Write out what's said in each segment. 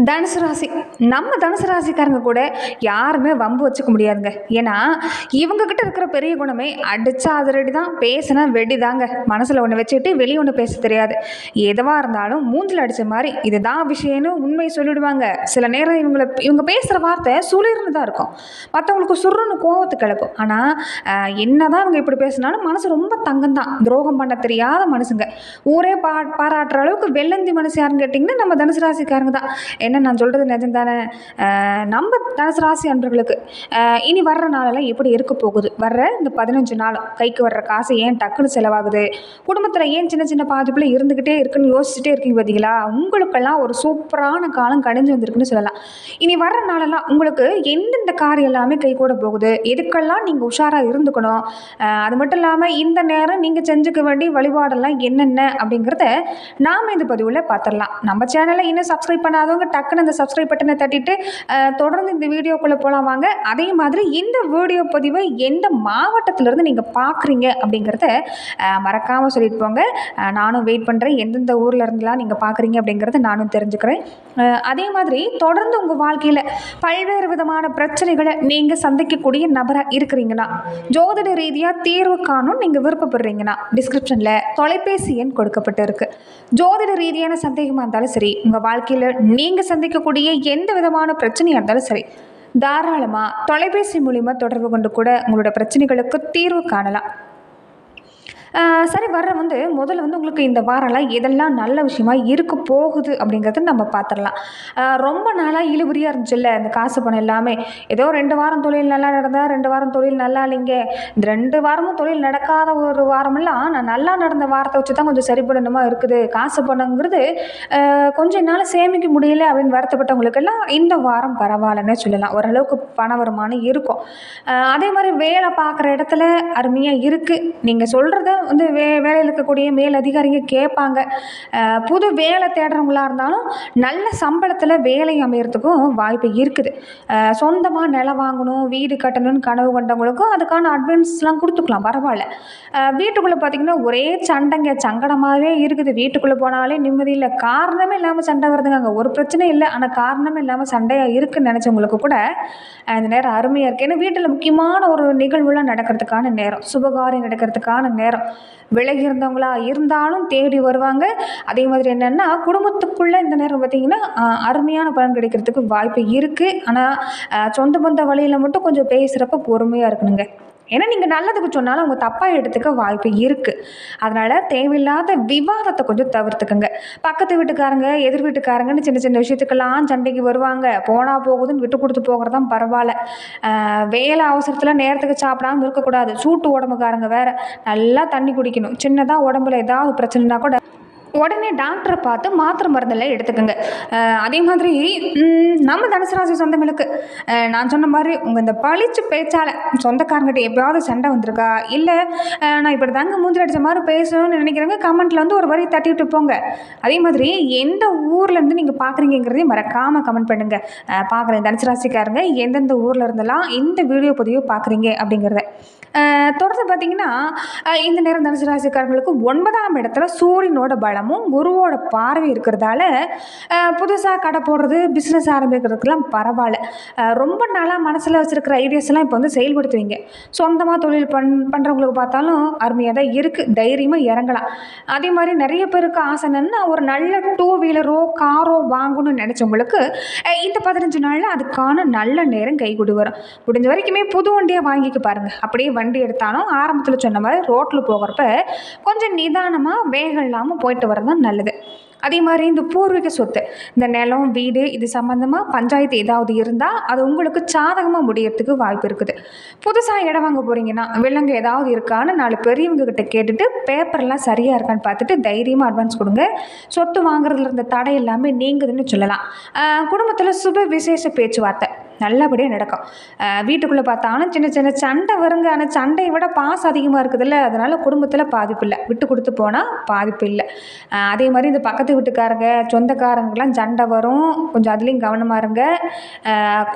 தனுசு ராசி. நம்ம தனுசு ராசிக்காரங்க கூட யாருமே வம்பு வச்சுக்க முடியாதுங்க. ஏன்னா இவங்ககிட்ட இருக்கிற பெரிய குணமே அடிச்சா அதிரடி தான், பேசினா வெடி தாங்க. மனசில் ஒன்று வச்சுக்கிட்டு வெளியே ஒன்று பேச தெரியாது. எதுவாக இருந்தாலும் மூஞ்சில் அடித்த மாதிரி இதுதான் விஷயம்னு உண்மை சொல்லிடுவாங்க. சில நேரம் இவங்க பேசுகிற வார்த்தை சுளிர்னு தான் இருக்கும், மற்றவங்களுக்கு சுருன்னு கோவத்தை கிளப்பும். ஆனால் என்னதான் இவங்க இப்படி பேசினாலும் மனசு ரொம்ப தங்கம் தான். துரோகம் பண்ண தெரியாத மனுஷங்க. ஊரே பாராட்டுற அளவுக்கு வெள்ளந்தி மனசு யாருன்னு கேட்டிங்கன்னா நம்ம தனுசு ராசிக்காரங்க தான். என்ன நான் சொல்கிறது நிஜம் தானே? நம்ம தனுசு ராசி அன்பர்களுக்கு இனி வர்ற நாளெல்லாம் எப்படி இருக்க போகுது, வர்ற இந்த 15 நாளும் கைக்கு வர்ற காசு ஏன் டக்குன்னு செலவாகுது, குடும்பத்தில் ஏன் சின்ன சின்ன பாதிப்பில் இருந்துக்கிட்டே இருக்குன்னு யோசிச்சுட்டே இருக்கீங்க பார்த்தீங்களா? உங்களுக்கெல்லாம் ஒரு சூப்பரான காலம் கணிஞ்சு வந்திருக்குன்னு சொல்லலாம். இனி வர்ற நாளெல்லாம் உங்களுக்கு எந்தெந்த காரியம் எல்லாமே கை கூட போகுது, எதுக்கெல்லாம் நீங்கள் உஷாராக இருந்துக்கணும், அது மட்டும் இல்லாமல் இந்த நேரம் நீங்கள் செஞ்சுக்க வேண்டிய வழிபாடெல்லாம் என்னென்ன அப்படிங்கிறத நாம் இந்த பதிவில் பார்த்துடலாம். நம்ம சேனலை இன்னும் சப்ஸ்கிரைப் பண்ணாதவங்க டக்குன்னு அந்த சப்ஸ்கிரைப் பட்டனை தட்டிட்டு தொடர்ந்து இந்த வீடியோக்குள்ளே போகலாம் வாங்க. அதே மாதிரி இந்த வீடியோ பதிவை எந்த மாவட்டத்திலேருந்து நீங்கள் பார்க்குறீங்க அப்படிங்கிறத மறக்காமல் சொல்லிட்டு போங்க. நானும் வெயிட் பண்ணுறேன், எந்தெந்த ஊரில் இருந்துலாம் நீங்கள் பார்க்குறீங்க அப்படிங்கிறத நானும் தெரிஞ்சுக்கிறேன். அதே மாதிரி தொடர்ந்து உங்கள் வாழ்க்கையில் பல்வேறு விதமான பிரச்சனைகளை நீங்கள் சந்திக்கக்கூடிய நபராக இருக்கிறீங்கன்னா, ஜோதிட ரீதியாக தீர்வு காணும் நீங்கள் விருப்பப்படுறீங்கன்னா டிஸ்கிரிப்ஷனில் தொலைபேசி எண் கொடுக்கப்பட்டு இருக்கு. ஜோதிட ரீதியான சந்தேகமாக இருந்தாலும் சரி, உங்கள் வாழ்க்கையில் நீங்கள் சந்திக்கக்கூடிய எந்த விதமான பிரச்சனையாக இருந்தாலும் சரி, தாராளமாக தொலைபேசி மூலிமா தொடர்பு கொண்டு கூட உங்களோட பிரச்சனைகளுக்கு தீர்வு காணலாம். சரி, முதல்ல உங்களுக்கு இந்த வாரம்லாம் எதெல்லாம் நல்ல விஷயமா இருக்க போகுது அப்படிங்கிறத நம்ம பார்த்துடலாம். ரொம்ப நாளாக இழுபறியாக இருந்துச்சுல்ல இந்த காசு பணம் எல்லாமே. ஏதோ 2 வாரம் தொழில் நல்லா நடந்தால் 2 வாரம் தொழில் நல்லா இல்லைங்க. இந்த 2 வாரமும் தொழில் நடக்காத ஒரு வாரமெல்லாம் நான் நல்லா நடந்த வாரத்தை வச்சு தான் கொஞ்சம் சரிபடணுமா இருக்குது. காசு பணங்கிறது கொஞ்சம் என்னால் சேமிக்க முடியல அப்படின்னு வருத்தப்பட்டவங்களுக்கெல்லாம் இந்த வாரம் பரவாயில்லன்னு சொல்லலாம். ஓரளவுக்கு பண வருமானம் இருக்கும். அதே மாதிரி வேலை பார்க்குற இடத்துல அருமையாக இருக்குது. நீங்கள் சொல்கிறத வேலையில் இருக்கக்கூடிய மேல் அதிகாரிங்க கேட்பாங்க. புது வேலை தேடுறவங்களா இருந்தாலும் நல்ல சம்பளத்தில் வேலை அமையறதுக்கும் வாய்ப்பு இருக்குது. சொந்தமாக நிலம் வாங்கணும், வீடு கட்டணும்னு கனவு கொண்டவங்களுக்கும் அதுக்கான அட்வான்ஸ்லாம் கொடுத்துக்கலாம், பரவாயில்ல. வீட்டுக்குள்ளே பார்த்திங்கன்னா ஒரே சண்டைங்க, சங்கடமாகவே இருக்குது. வீட்டுக்குள்ளே போனாலே நிம்மதி இல்லை, காரணமே இல்லாமல் சண்டை வருதுங்க. அங்கே ஒரு பிரச்சனை இல்லை, ஆனால் காரணமே இல்லாமல் சண்டையாக இருக்குதுன்னு நினச்சவங்களுக்கு கூட இந்த நேரம் அருமையாக இருக்குது. ஏன்னா வீட்டில் முக்கியமான ஒரு நிகழ்வுலாம் நடக்கிறதுக்கான நேரம், சுபகாரியம் நடக்கிறதுக்கான நேரம். விலகி இருந்தவங்களா இருந்தாலும் தேடி வருவாங்க. அதே மாதிரி என்னென்னா குடும்பத்துக்குள்ளே இந்த நேரம் பார்த்திங்கன்னா அருமையான பலன் கிடைக்கிறதுக்கு வாய்ப்பு இருக்குது. ஆனால் சொந்த பந்த வழியில் மட்டும் கொஞ்சம் பேசுகிறப்ப பொறுமையாக இருக்கணுங்க. ஏன்னா நீங்கள் நல்லதுக்கு சொன்னாலும் அவங்க தப்பாக எடுத்துக்க வாய்ப்பு இருக்குது. அதனால் தேவையில்லாத விவாதத்தை கொஞ்சம் தவிர்த்துக்குங்க. பக்கத்து வீட்டுக்காரங்க எதிர் வீட்டுக்காரங்கன்னு சின்ன சின்ன விஷயத்துக்கெல்லாம் சண்டைக்கு வருவாங்க. போனால் போகுதுன்னு விட்டு கொடுத்து போகிறதான் பரவாயில்ல. வேலை அவசரத்தில் நேரத்துக்கு சாப்பிடாமல் இருக்கக்கூடாது. சூட்டு உடம்புக்காரங்க வேறு நல்லா தண்ணி குடிக்கணும். சின்னதாக உடம்புல ஏதாவது பிரச்சனைனா கூட உடனே டாக்டரை பார்த்து மாத்திரை மருந்தெல்லாம் எடுத்துக்கோங்க. அதே மாதிரி நம்ம தனுசு ராசி சொந்தங்களுக்கு நான் சொன்ன மாதிரி உங்கள் இந்த பழிச்சு பேச்சால் சொந்தக்காரங்கிட்ட எப்போயாவது சண்டை வந்திருக்கா, இல்லை நான் இப்படி தாங்க மூஞ்சில் அடித்த மாதிரி பேசணும்னு நினைக்கிறவங்க கமெண்ட்டில் ஒரு வரி தட்டி விட்டு போங்க. அதே மாதிரி எந்த ஊர்லேருந்து நீங்கள் பார்க்குறீங்கிறதையும் மறக்காமல் கமெண்ட் பண்ணுங்கள். பார்க்குறேன் தனுசு ராசிக்காரங்க எந்தெந்த ஊரில் இருந்தெல்லாம் இந்த வீடியோ பதிவு பார்க்குறீங்க அப்படிங்கிறத. தொடர்ந்து பார்த்திங்கன்னா இந்த நேரம் தனுசு ராசிக்காரங்களுக்கு 9ஆம் இடத்துல சூரியனோட பலமும் குருவோட பார்வை இருக்கிறதால புதுசாக கடை போடுறது, பிஸ்னஸ் ஆரம்பிக்கிறதுக்கெல்லாம் பரவாயில்ல. ரொம்ப நாளாக மனசில் வச்சுருக்கிற ஐடியாஸ்லாம் இப்போ செயல்படுத்துவீங்க. சொந்தமாக தொழில் பண்ணுறவங்களுக்கு பார்த்தாலும் அருமையாக தான் இருக்குது, தைரியமாக இறங்கலாம். அதே மாதிரி நிறைய பேருக்கு ஆசை என்னன்னா ஒரு நல்ல 2 வீலரோ காரோ வாங்கணும்னு நினச்சவங்களுக்கு இந்த 15 நாளில் அதுக்கான நல்ல நேரம் கைகூடி வரும். முடிஞ்ச வரைக்குமே புது வண்டியாக வாங்கிக்க பாருங்கள். அப்படியே வண்டி எடுத்தாலும் ஆரம்பத்தில் சொன்ன மாதிரி ரோட்டில் போகிறப்ப கொஞ்சம் நிதானமாக வேகம் இல்லாமல் போயிட்டு வரதான் நல்லது. அதே மாதிரி இந்த பூர்வீக சொத்து, இந்த நிலம் வீடு இது சம்மந்தமாக பஞ்சாயத்து ஏதாவது இருந்தால் அது உங்களுக்கு சாதகமாக முடியறதுக்கு வாய்ப்பு இருக்குது. புதுசாக இடம் வாங்க போகிறீங்கன்னா விலங்கு ஏதாவது இருக்கான்னு 4 பெரியவங்க கிட்ட கேட்டுட்டு பேப்பர்லாம் சரியாக இருக்கான்னு பார்த்துட்டு தைரியமாக அட்வான்ஸ் கொடுங்க. சொத்து வாங்குறதுல இருந்த தடை எல்லாமே நீங்குதுன்னு சொல்லலாம். குடும்பத்தில் சுப விசேஷ பேச்சுவார்த்தை நல்லபடியாக நடக்கும். வீட்டுக்குள்ளே பார்த்தாலும் சின்ன சின்ன சண்டை வருங்க. ஆனால் சண்டையை விட பாசம் அதிகமாக இருக்குதுல்ல, அதனால் குடும்பத்தில் பாதிப்பு இல்லை. விட்டு கொடுத்து போனால் பாதிப்பு இல்லை. அதே மாதிரி இந்த பக்கத்து வீட்டுக்காரங்க சொந்தக்காரங்கெலாம் சண்டை வரும். கொஞ்சம் அதுலேயும் கவனமாக இருங்க.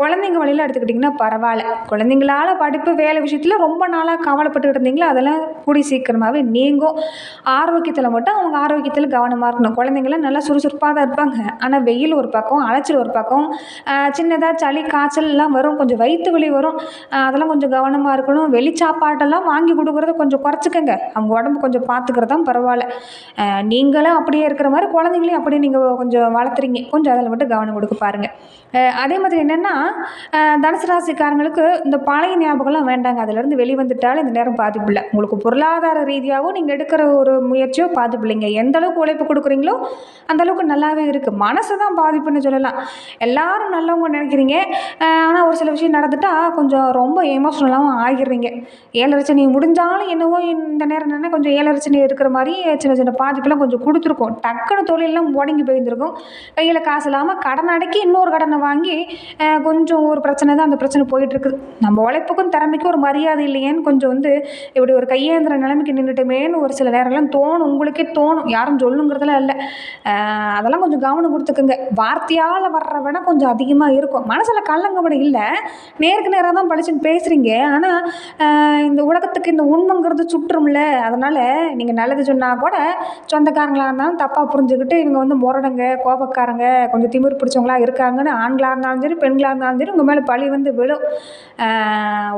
குழந்தைங்க வழியில் எடுத்துக்கிட்டிங்கன்னா பரவாயில்ல. குழந்தைங்களால் படிப்பு வேலை விஷயத்தில் ரொம்ப நாளாக கவலைப்பட்டுக்கிட்டு இருந்தீங்களோ அதெல்லாம் கூடி சீக்கிரமாகவே நீங்கும். ஆரோக்கியத்தில் மட்டும் அவங்க ஆரோக்கியத்தில் கவனமாக இருக்கணும். குழந்தைங்களாம் நல்லா சுறுசுறுப்பாக தான் இருப்பாங்க. ஆனால் வெயில் ஒரு பக்கம், அலைச்சல் ஒரு பக்கம், சின்னதாக சளி காய்ச்சல் எல்லாம் வரும். கொஞ்சம் வயிற்று வலி வரும். அதெல்லாம் கொஞ்சம் கவனமாக இருக்கணும். வெளி சாப்பாட்டெல்லாம் வாங்கி கொடுக்குறத கொஞ்சம் குறைச்சிக்கங்க. அவங்க உடம்பு கொஞ்சம் பார்த்துக்கிறது தான் பரவாயில்ல. நீங்களும் அப்படியே இருக்கிற மாதிரி குழந்தைங்களையும் அப்படியே நீங்கள் கொஞ்சம் வளர்த்துறீங்க. கொஞ்சம் அதில் மட்டும் கவனம் கொடுக்க பாருங்கள். அதே மாதிரி என்னென்னா, தனுசு ராசிக்காரங்களுக்கு இந்த பழைய ஞாபகம்லாம் வேண்டாங்க. அதிலேருந்து வெளிவந்துட்டாலும் இந்த நேரம் பாதிப்பு இல்லை. உங்களுக்கு பொருளாதார ரீதியாகவும் நீங்கள் எடுக்கிற ஒரு முயற்சியோ பாதிப்பு இல்லைங்க. எந்த அளவுக்கு உழைப்பு கொடுக்குறீங்களோ அந்தளவுக்கு நல்லாவே இருக்குது. மனசு தான் பாதிப்புன்னு சொல்லலாம். எல்லாரும் நல்லவங்க நினைக்கிறீங்க. ஆனால் ஒரு சில விஷயம் நடந்துட்டால் கொஞ்சம் ரொம்ப எமோஷ்னலாகவும் ஆகிடுறீங்க. ஏழரைச்சனி முடிஞ்சாலும் என்னவோ இந்த நேரம் என்னென்னா கொஞ்சம் ஏழரைச்சனி இருக்கிற மாதிரி சின்ன சின்ன பாதிப்பெல்லாம் கொஞ்சம் கொடுத்துருக்கோம். டக்குன்னு தொழிலெல்லாம் முடங்கி போயிருந்துருக்கும். கையில் காசு இல்லாமல் கடன் அடக்கி இன்னொரு கடனை வாங்கி கொஞ்சம் ஒரு பிரச்சனை தான், அந்த பிரச்சனை போயிட்டுருக்குது. நம்ம உழைப்புக்கும் திறமைக்கும் ஒரு மரியாதை இல்லையேன்னு கொஞ்சம் இப்படி ஒரு கையேந்திர நிலைமைக்கு நின்றுட்டுமேன்னு ஒரு சில நேரம்லாம் தோணும். உங்களுக்கே தோணும். யாரும் சொல்லுங்கிறதுலாம் இல்லை. அதெல்லாம் கொஞ்சம் கவனம் கொடுத்துக்குங்க. வார்த்தையால் வர்ற விட கொஞ்சம் அதிகமாக இருக்கும். மனசில் கள்ளங்கபடி இல்லை. நேருக்கு நேராக தான் படிச்சுன்னு பேசுகிறீங்க. ஆனால் இந்த உலகத்துக்கு இந்த உண்மைங்கிறது சுற்றும்ல. அதனால் நீங்கள் நல்லது சொன்னால் கூட சொந்தக்காரங்களாக இருந்தாலும் தப்பாக புரிஞ்சுக்கிட்டு இவங்க முரடங்க, கோபக்காரங்க, கொஞ்சம் திமிர் பிடிச்சவங்களா இருக்காங்கன்னு ஆண்களாக இருந்தாலும் சரி பெண்களாக இருந்தாலும் சரி உங்கள் மேலே பழி விழும்.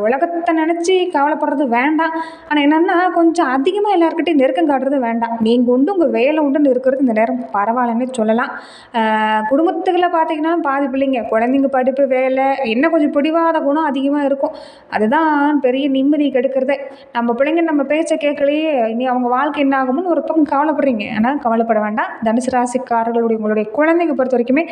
உலகத்தை நினச்சி கவலைப்படுறது வேண்டாம். ஆனால் என்னென்னா கொஞ்சம் அதிகமாக எல்லாருக்கிட்டையும் நெருக்கம் காட்டுறது வேண்டாம். நீங்கள் உண்டு உங்கள் வேலை உண்டுன்னு இருக்கிறது இந்த நேரம் பரவாயில்லன்னு சொல்லலாம். குடும்பத்துக்குள்ள பார்த்தீங்கன்னா பாதிப்பு இல்லைங்க. குழந்தைங்க படிப்பு வேலை என்ன கொஞ்சம் பிடிவாத குணம் அதிகமாக இருக்கும். அதுதான் பெரிய நிம்மதி கெடுக்கிறதே. நம்ம பிள்ளைங்க நம்ம பேச்சை கேட்கலையே, இனி அவங்க வாழ்க்கை என்ன ஆகும்னு ஒரு பக்கம் கவலைப்படுறீங்க. ஆனால் கவலைப்பட வேண்டாம். தனுசு ராசிக்காரர்களுடைய உங்களுடைய குழந்தைங்க பொறுத்த வரைக்குமே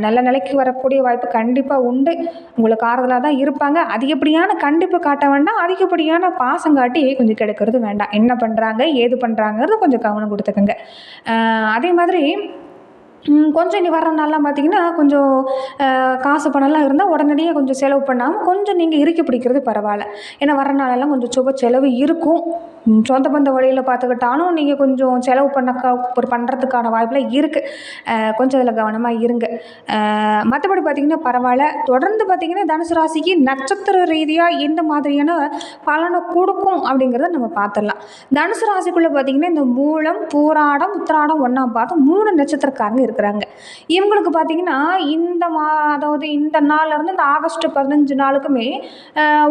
நல்ல நிலைக்கு வரக்கூடிய வாய்ப்பு கண்டிப்பாக உண்டு. உங்களுக்கு ஆறுதலாக தான் இருப்பாங்க. அதிகப்படியான கண்டிப்பு காட்ட வேண்டாம். அதிகப்படியான பாசம் காட்டி கொஞ்சம் கெடுக்கிறது வேண்டாம். என்ன பண்ணுறாங்க ஏது பண்ணுறாங்கிறது கொஞ்சம் கவனம் கொடுத்துக்கோங்க. அதே மாதிரி கொஞ்சம் இனி வர்ற நாள்லாம் பார்த்தீங்கன்னா கொஞ்சம் காசு பணம்லாம் இருந்தால் உடனடியாக கொஞ்சம் செலவு பண்ணாமல் கொஞ்சம் நீங்கள் இறுக்கி பிடிக்கிறது பரவாயில்ல. ஏன்னா வர்ற நாளெல்லாம் கொஞ்சம் சுப செலவு இருக்கும். சொந்த பந்த வழியில் பார்த்துக்கிட்டாலும் நீங்கள் கொஞ்சம் செலவு பண்ணுறதுக்கான வாய்ப்புலாம் இருக்குது. கொஞ்சம் அதில் கவனமாக இருங்க. மற்றபடி பார்த்திங்கன்னா பரவாயில்ல. தொடர்ந்து பார்த்திங்கன்னா தனுசு ராசிக்கு நட்சத்திர ரீதியாக எந்த மாதிரியான பலனை கொடுக்கும் அப்படிங்கிறத நம்ம பார்த்துடலாம். தனுசு ராசிக்குள்ளே பார்த்திங்கன்னா இந்த மூலம், பூராடம், உத்திராடம், ஒன்றாம் பாதம் 3 நட்சத்திரக்காரங்க இருக்கிறாங்க. இவங்களுக்கு பார்த்தீங்கன்னா அதாவது இந்த நாள்லேருந்து இந்த ஆகஸ்ட் 15 நாளுக்குமே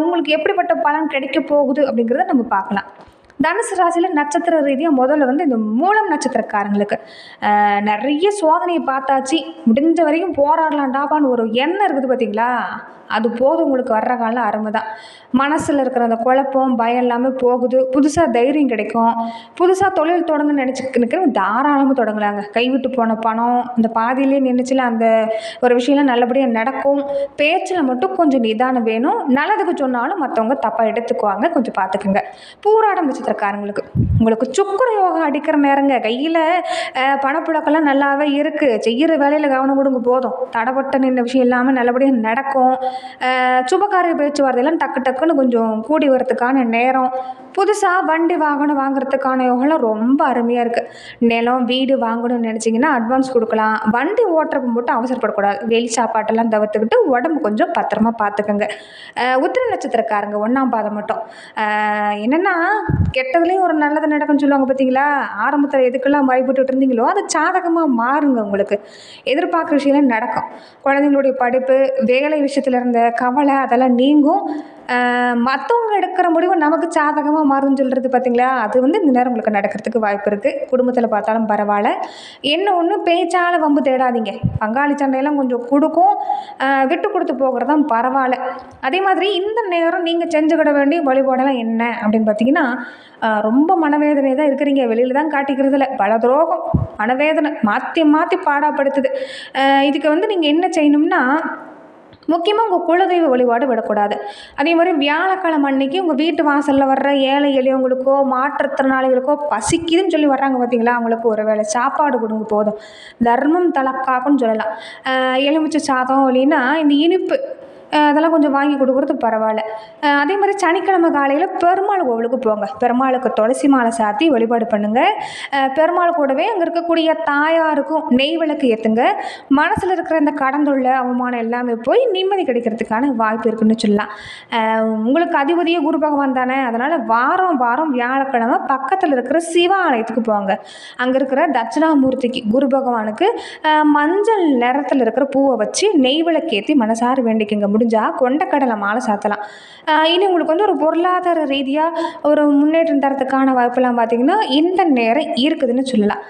உங்களுக்கு எப்படிப்பட்ட பலன் கிடைக்க போகுது அப்படிங்கிறத நம்ம பார்க்கலாம். தனுசு ராசியில் நட்சத்திர ரீதியாக முதல்ல இந்த மூலம் நட்சத்திரக்காரங்களுக்கு நிறைய சோதனையை பார்த்தாச்சு. முடிஞ்ச வரைக்கும் போராடலாம்டாப்பான்னு ஒரு எண்ணம் இருக்குது பார்த்தீங்களா, அது போதும். உங்களுக்கு வர்ற காலம் அருமை தான். மனசில் இருக்கிற அந்த குழப்பம் பயம் எல்லாமே போகுது. புதுசாக தைரியம் கிடைக்கும். புதுசாக தொழில் தொடங்குன்னு நினச்சிக்கிட்டு தாராளமாக தொடங்கலாங்க. கைவிட்டு போன பணம் இந்த பாதியிலே நின்றுச்சுல அந்த ஒரு விஷயம்லாம் நல்லபடியாக நடக்கும். பேச்சில் மட்டும் கொஞ்சம் நிதானம் வேணும். நல்லதுக்கு சொன்னாலும் மற்றவங்க தப்பாக எடுத்துக்குவாங்க. கொஞ்சம் பார்த்துக்குங்க. பூராடம் நட்சத்திரக்காரங்களுக்கு உங்களுக்கு சுக்கிர யோகம் அடிக்கிற நேரங்க. கையில் பணப்புழக்கெல்லாம் நல்லாவே இருக்குது. செய்கிற வேலையில் கவனம் கொடுங்க போதும். தடப்பட்ட நின்ற விஷயம் இல்லாமல் நல்லபடியாக நடக்கும். சுபகாரிய பேச்சுவார்த்தையெல்லாம் டக்கு டக்குன்னு கொஞ்சம் கூடி வரத்துக்கான நேரம். புதுசாக வண்டி வாகனம் வாங்குறதுக்கான யோகம்லாம் ரொம்ப அருமையாக இருக்குது. நிலம் வீடு வாங்கணும்னு நினச்சிங்கன்னா அட்வான்ஸ் கொடுக்கலாம். வண்டி ஓட்டுறப்ப மட்டும் அவசரப்படக்கூடாது. வெளி சாப்பாட்டெல்லாம் தவிர்த்துக்கிட்டு உடம்பு கொஞ்சம் பத்திரமா பார்த்துக்கோங்க. உத்திர நட்சத்திரக்காரங்க 1ஆம் பாதம் மட்டும் என்னென்னா கெட்டதுலேயும் ஒரு நல்லது நடக்கும்னு சொல்லுவாங்க பார்த்தீங்களா. ஆரம்பத்தில் எதுக்கெல்லாம் பயப்பட்டு இருந்தீங்களோ அது சாதகமாக மாறுங்க. உங்களுக்கு எதிர்பார்க்குற விஷயம்லாம் நடக்கும். குழந்தைங்களுடைய படிப்பு வேலை விஷயத்தில் இருந்த கவலை அதெல்லாம் நீங்கும். மற்றவங்க எடுக்கிற முடிவு நமக்கு சாதகமாக மாறும்னு சொல்கிறது பார்த்தீங்களா, அது இந்த நேரம் உங்களுக்கு நடக்கிறதுக்கு வாய்ப்பு இருக்குது. குடும்பத்தில் பார்த்தாலும் பரவாயில்ல. என்ன ஒன்று பேச்சால் வம்பு தேடாதீங்க. பங்காளி சண்டையெல்லாம் கொஞ்சம் கொடுக்கும். விட்டு கொடுத்து போகிறது தான் பரவாயில்ல. அதே மாதிரி இந்த நேரம் நீங்கள் செஞ்சுக்கிட வேண்டிய வழிபாடெல்லாம் என்ன அப்படின்னு பார்த்தீங்கன்னா, ரொம்ப மனவேதனை தான் இருக்கிறீங்க. வெளியில் தான் காட்டிக்கிறதுல பல துரோகம் மனவேதனை மாற்றி மாற்றி பாடாப்படுத்துது. இதுக்கு நீங்கள் என்ன செய்யணும்னா, முக்கியமாக உங்கள் குலதெய்வ வழிபாடு விடக்கூடாது. அதே மாதிரி வியாழக்கிழமை அன்னைக்கு உங்கள் வீட்டு வாசலில் வர்ற ஏழை எளியவங்களுக்கோ மாற்றுத்திறனாளிகளுக்கோ பசிக்குதுன்னு சொல்லி வர்றாங்க பார்த்தீங்களா, அவங்களுக்கு ஒரு வேளை சாப்பாடு கொடுங்க போதும். தர்மம் தலக்காக்குன்னு சொல்லலாம். எலுமிச்சை சாதம் இல்லைன்னா இந்த இனிப்பு அதெல்லாம் கொஞ்சம் வாங்கி கொடுக்குறது பரவாயில்ல. அதே மாதிரி சனிக்கிழமை காலையில் பெருமாள் கோவிலுக்கு போங்க. பெருமாளுக்கு துளசி மாலை சாத்தி வழிபாடு பண்ணுங்கள். பெருமாள் கூடவே அங்கே இருக்கக்கூடிய தாயாருக்கும் நெய் விளக்கு ஏற்றுங்க. மனசில் இருக்கிற இந்த கடந்துள்ள அவமானம் எல்லாமே போய் நிம்மதி கிடைக்கிறதுக்கான வாய்ப்பு இருக்குன்னு சொல்லலாம். உங்களுக்கு அதிபதியே குரு பகவான் தானே, அதனால் வாரம் வாரம் வியாழக்கிழமை பக்கத்தில் இருக்கிற சிவாலயத்துக்கு போங்க. அங்கே இருக்கிற தட்சிணாமூர்த்திக்கு குரு பகவானுக்கு மஞ்சள் நிறத்தில் இருக்கிற பூவை வச்சு நெய் விளக்கேற்றி மனசார வேண்டிக்குங்க. முடிஞ்சால் கொண்டக்கடலை மாலை சாத்தலாம். இனி உங்களுக்கு வந்து ஒரு பொருளாதார ரீதியாக ஒரு முன்னேற்றம் தரத்துக்கான வாய்ப்பெல்லாம் பார்த்திங்கன்னா இந்த நேரம் இருக்குதுன்னு சொல்லலாம்.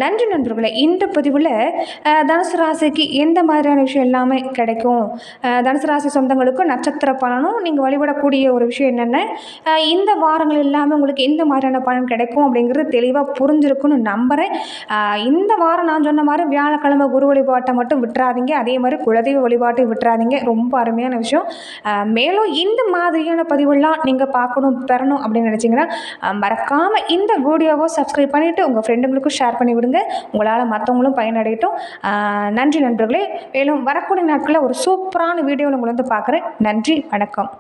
நன்றி நண்பர்களே. இந்த பதிவில் தனுசு ராசிக்கு எந்த மாதிரியான விஷயம் எல்லாமே கிடைக்கும், தனுசு ராசி சொந்தங்களுக்கு நட்சத்திர பலனும் நீங்கள் வழிபடக்கூடிய ஒரு விஷயம் என்னென்ன, இந்த வாரங்கள் எல்லாமே உங்களுக்கு எந்த மாதிரியான பலன் கிடைக்கும் அப்படிங்கிறது தெளிவாக புரிஞ்சிருக்குன்னு நம்புகிறேன். இந்த வாரம் நான் சொன்ன மாதிரி வியாழக்கிழமை குரு வழிபாட்டை மட்டும் விட்டுறாதீங்க. அதே மாதிரி குலதெய்வ வழிபாட்டை விட்டுறாதீங்க. ரொம்ப அருமையான விஷயம். மேலும் இந்த மாதிரியான பதிவுலாம் நீங்கள் பார்க்கணும் பெறணும் அப்படின்னு நினச்சிங்கன்னா மறக்காமல் இந்த வீடியோவை சப்ஸ்கிரைப் பண்ணிவிட்டு உங்கள் ஃப்ரெண்டுங்களுக்கும் ஷேர் பண்ணி விடுங்க. உங்களால் மற்றவங்களும் பயனடையட்டும். நன்றி நண்பர்களே. மேலும் வரக்கூடிய நாட்களில் ஒரு சூப்பரான வீடியோவில் உங்களை வந்து பார்க்குறேன். நன்றி, வணக்கம்.